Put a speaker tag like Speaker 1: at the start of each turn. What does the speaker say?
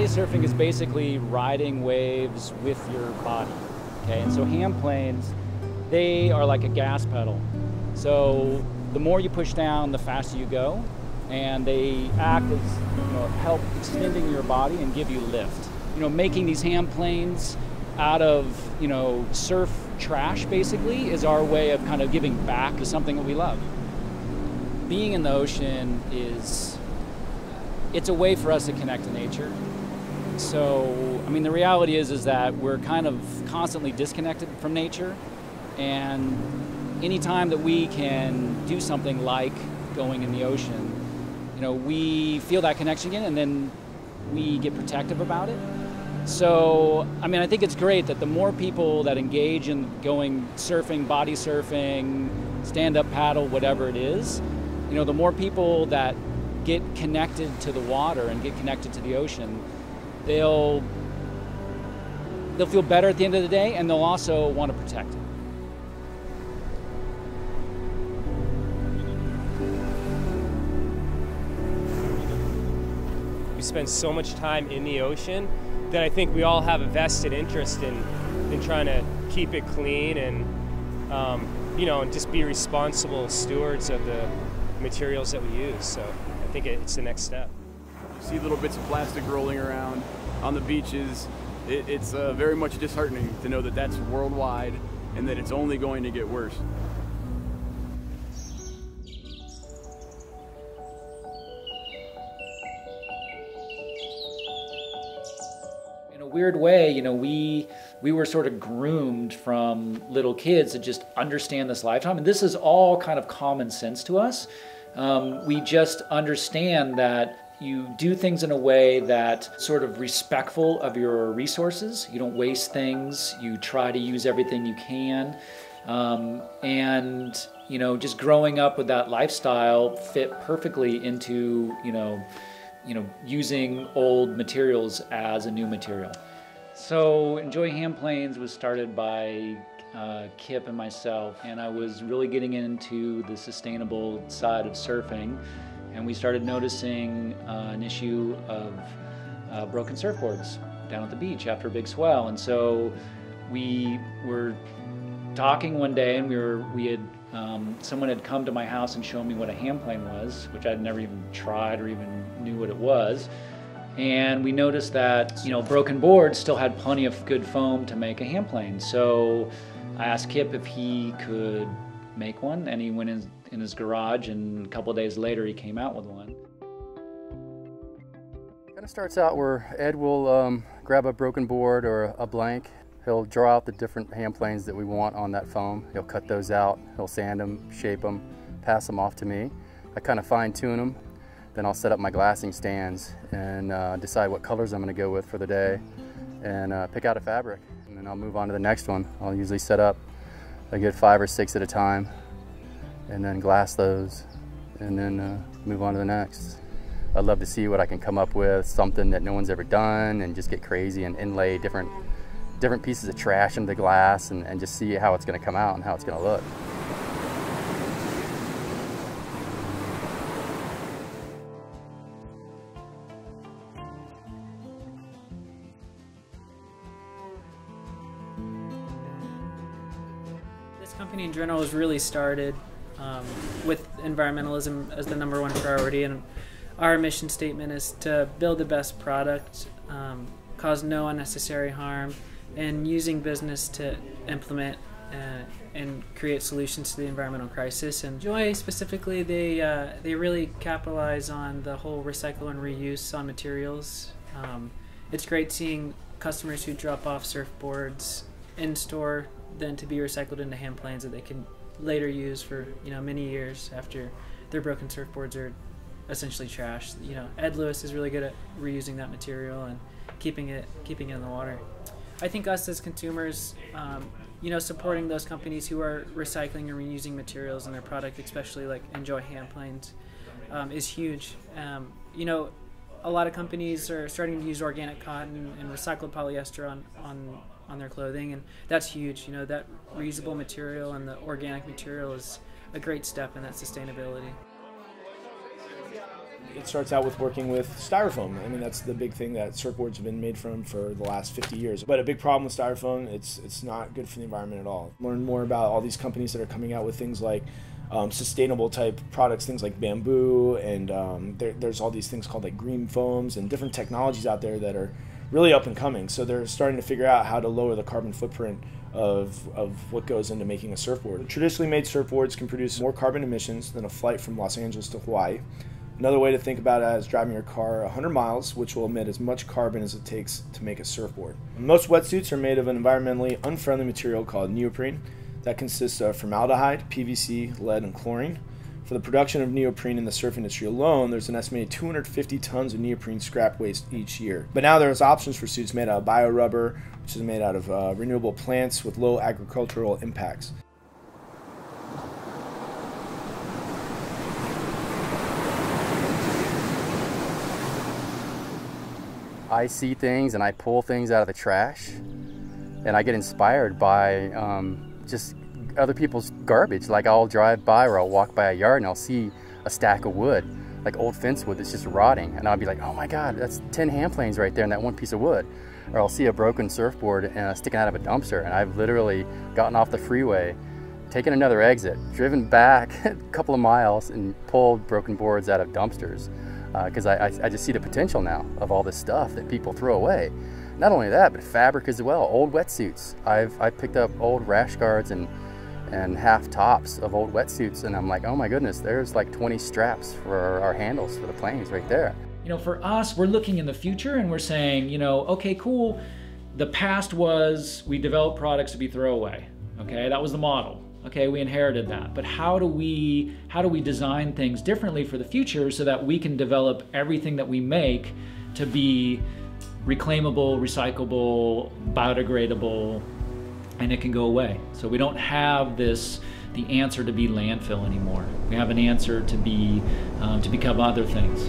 Speaker 1: surfing is basically riding waves with your body, okay? And so Handplanes, they are like a gas pedal. So the more you push down, the faster you go, and they act as, help extending your body and give you lift. Making these Handplanes out of, surf trash basically is our way of kind of giving back to something that we love. Being in the ocean it's a way for us to connect to nature. So, the reality is that we're kind of constantly disconnected from nature, and anytime that we can do something like going in the ocean, we feel that connection again, and then we get protective about it. So, I think it's great that the more people that engage in going surfing, body surfing, stand-up paddle, whatever it is, the more people that get connected to the water and get connected to the ocean, they'll feel better at the end of the day, and they'll also want to protect it.
Speaker 2: We spend so much time in the ocean that I think we all have a vested interest in trying to keep it clean and and just be responsible stewards of the materials that we use. So I think it's the next step.
Speaker 3: You see little bits of plastic rolling around on the beaches. It's very much disheartening to know that that's worldwide and that it's only going to get worse.
Speaker 1: In a weird way, we were sort of groomed from little kids to just understand this lifetime, and this is all kind of common sense to us. We just understand that you do things in a way that sort of respectful of your resources. You don't waste things. You try to use everything you can. And just growing up with that lifestyle fit perfectly into, using old materials as a new material. So Enjoy Handplanes was started by Kip and myself, and I was really getting into the sustainable side of surfing, and we started noticing an issue of broken surfboards down at the beach after a big swell. And so we were talking one day, and someone had come to my house and shown me what a handplane was, which I'd never even tried or even knew what it was. And we noticed that, broken boards still had plenty of good foam to make a handplane. So I asked Kip if he could make one, and he went in his garage, and a couple of days later he came out with one.
Speaker 4: It kind of starts out where Ed will grab a broken board or a blank. He'll draw out the different handplanes that we want on that foam. He'll cut those out, he'll sand them, shape them, pass them off to me. I kind of fine tune them. Then I'll set up my glassing stands and decide what colors I'm going to go with for the day, and pick out a fabric. And then I'll move on to the next one. I'll usually set up a good 5 or 6 at a time, and then glass those, and then move on to the next. I'd love to see what I can come up with, something that no one's ever done, and just get crazy and inlay different pieces of trash into the glass, and just see how it's going to come out and how it's going to look.
Speaker 5: This company in general was really started with environmentalism as the #1 priority, and our mission statement is to build the best product, cause no unnecessary harm, and using business to implement and create solutions to the environmental crisis. And Joy specifically, they really capitalize on the whole recycle and reuse on materials. It's great seeing customers who drop off surfboards in store then to be recycled into handplanes that they can later use for many years after their broken surfboards are essentially trashed. Ed Lewis is really good at reusing that material and keeping it in the water. I think us as consumers, supporting those companies who are recycling and reusing materials in their product, especially like Enjoy Handplanes, is huge. A lot of companies are starting to use organic cotton and recycled polyester on their clothing, and that's huge. That reusable material and the organic material is a great step in that sustainability.
Speaker 6: It starts out with working with styrofoam. I mean, that's the big thing that surfboards have been made from for the last 50 years. But a big problem with styrofoam, it's not good for the environment at all. Learn more about all these companies that are coming out with things like sustainable type products, things like bamboo, and there's all these things called like green foams and different technologies out there that are really up and coming. So they're starting to figure out how to lower the carbon footprint of what goes into making a surfboard. Traditionally made surfboards can produce more carbon emissions than a flight from Los Angeles to Hawaii. Another way to think about it is driving your car 100 miles, which will emit as much carbon as it takes to make a surfboard. Most wetsuits are made of an environmentally unfriendly material called neoprene that consists of formaldehyde, PVC, lead, and chlorine. For the production of neoprene in the surf industry alone, there's an estimated 250 tons of neoprene scrap waste each year. But now there's options for suits made out of bio-rubber, which is made out of renewable plants with low agricultural impacts.
Speaker 4: I see things and I pull things out of the trash, and I get inspired by just other people's garbage. Like I'll drive by or I'll walk by a yard and I'll see a stack of wood, like old fence wood that's just rotting, and I'll be like, oh my God, that's 10 Handplanes right there in that one piece of wood. Or I'll see a broken surfboard sticking out of a dumpster, and I've literally gotten off the freeway, taken another exit, driven back a couple of miles and pulled broken boards out of dumpsters. Because I just see the potential now of all this stuff that people throw away. Not only that, but fabric as well, old wetsuits. I've picked up old rash guards and half tops of old wetsuits, and I'm like, oh my goodness, there's like 20 straps for our handles for the planes right there.
Speaker 1: You know, for us, we're looking in the future and we're saying, you know, okay, cool. The past was we developed products to be throwaway. Okay, that was the model. Okay, we inherited that, but how do we design things differently for the future so that we can develop everything that we make to be reclaimable, recyclable, biodegradable, and it can go away. So we don't have the answer to be landfill anymore. We have an answer to become other things.